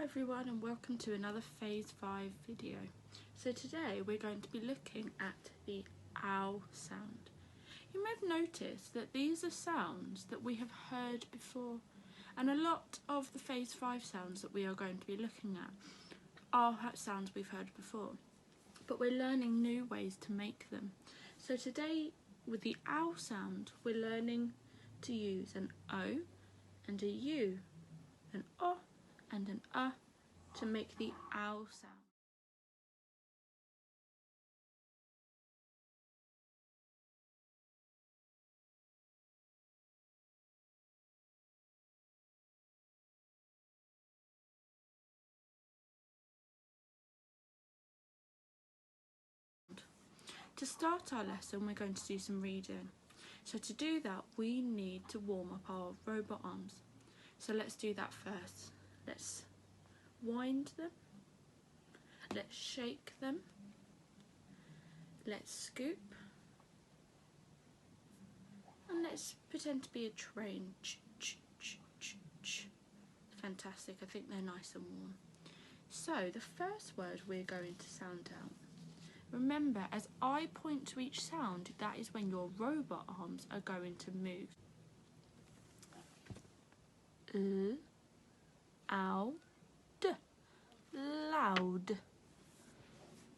everyone, and welcome to another Phase 5 video. So today we're going to be looking at the ow sound. You may have noticed that these are sounds that we have heard before, and a lot of the Phase 5 sounds that we are going to be looking at are sounds we've heard before, but we're learning new ways to make them. So today with the ow sound we're learning to use an O and a U, an O and an to make the ow sound. To start our lesson, we're going to do some reading. So to do that, we need to warm up our robot arms. So let's do that first. Let's wind them. Let's shake them. Let's scoop. And let's pretend to be a train. Fantastic, I think they're nice and warm. So the first word we're going to sound out. Remember, as I point to each sound, that is when your robot arms are going to move. L, ow, d, loud.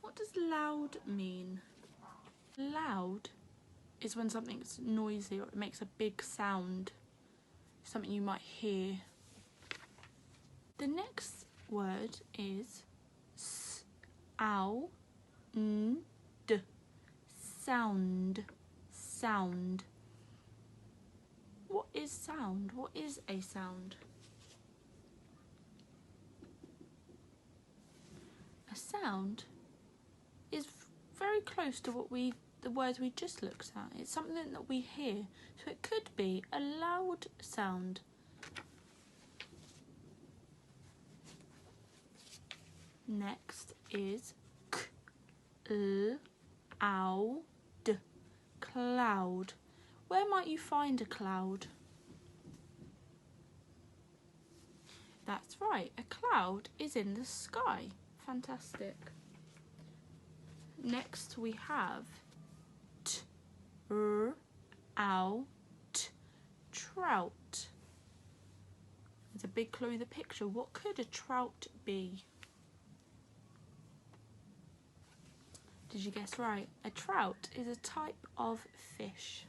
What does loud mean? Loud is when something's noisy or it makes a big sound, something you might hear. The next word is s, ow, n, d, sound, sound. What is sound? What is a sound? A sound is very close to the words we just looked at. It's something that we hear, so it could be a loud sound. Next is k, l, ow, d, cloud. Where might you find a cloud? That's right, a cloud is in the sky. Fantastic. Next we have t, r, ow, t, trout. There's a big clue in the picture. What could a trout be? Did you guess right? A trout is a type of fish.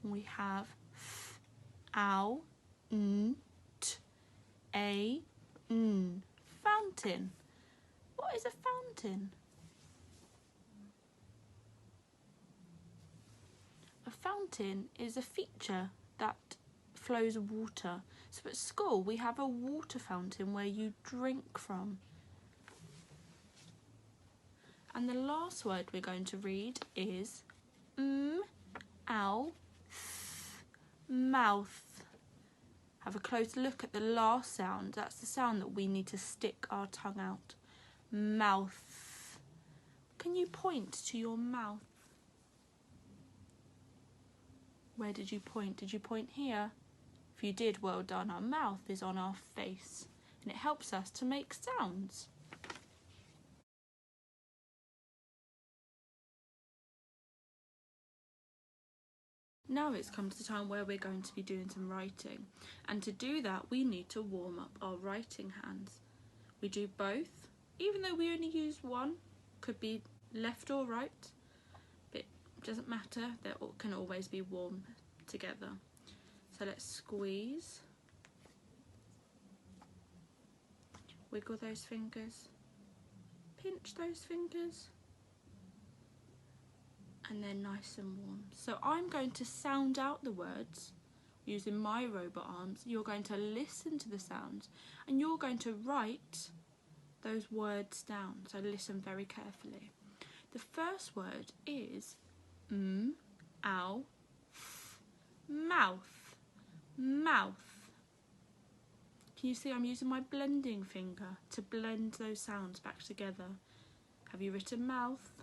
We have f, ow, n, t, a, n. Fountain. What is a fountain? A fountain is a feature that flows water. So at school we have a water fountain where you drink from. And the last word we're going to read is ow, th, mouth. Have a close look at the last sound. That's the sound that we need to stick our tongue out. Mouth. Can you point to your mouth? Where did you point? Did you point here? If you did, well done. Our mouth is on our face and it helps us to make sounds. Now it's come to the time where we're going to be doing some writing, and to do that we need to warm up our writing hands. We do both, even though we only use one, could be left or right, but it doesn't matter, they can always be warm together. So let's squeeze, wiggle those fingers, pinch those fingers, and they're nice and warm. So I'm going to sound out the words using my robot arms. You're going to listen to the sounds and you're going to write those words down. So listen very carefully. The first word is ow, f, mouth, mouth. Can you see I'm using my blending finger to blend those sounds back together? Have you written mouth?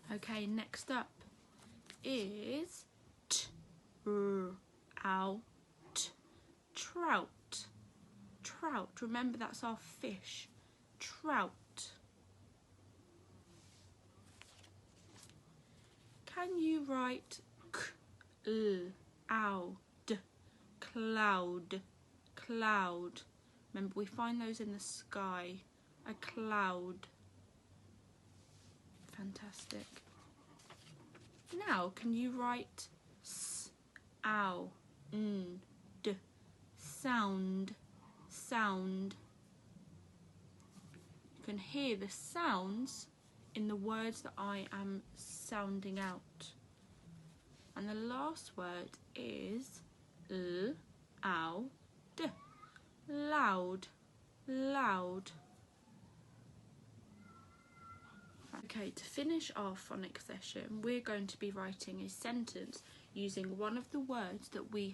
Okay, next up is t, r, ow, t, trout. trout. Remember, that's our fish. Trout. Can you write k-l-ow-d? Cloud. Cloud. Remember, we find those in the sky. A cloud. Fantastic. Now, can you write s-ow-n-d? Sound. Sound. You can hear the sounds in the words that I am sounding out. And the last word is l-ow-d. Loud. Loud. Okay, to finish our phonics session, we're going to be writing a sentence using one of the words that we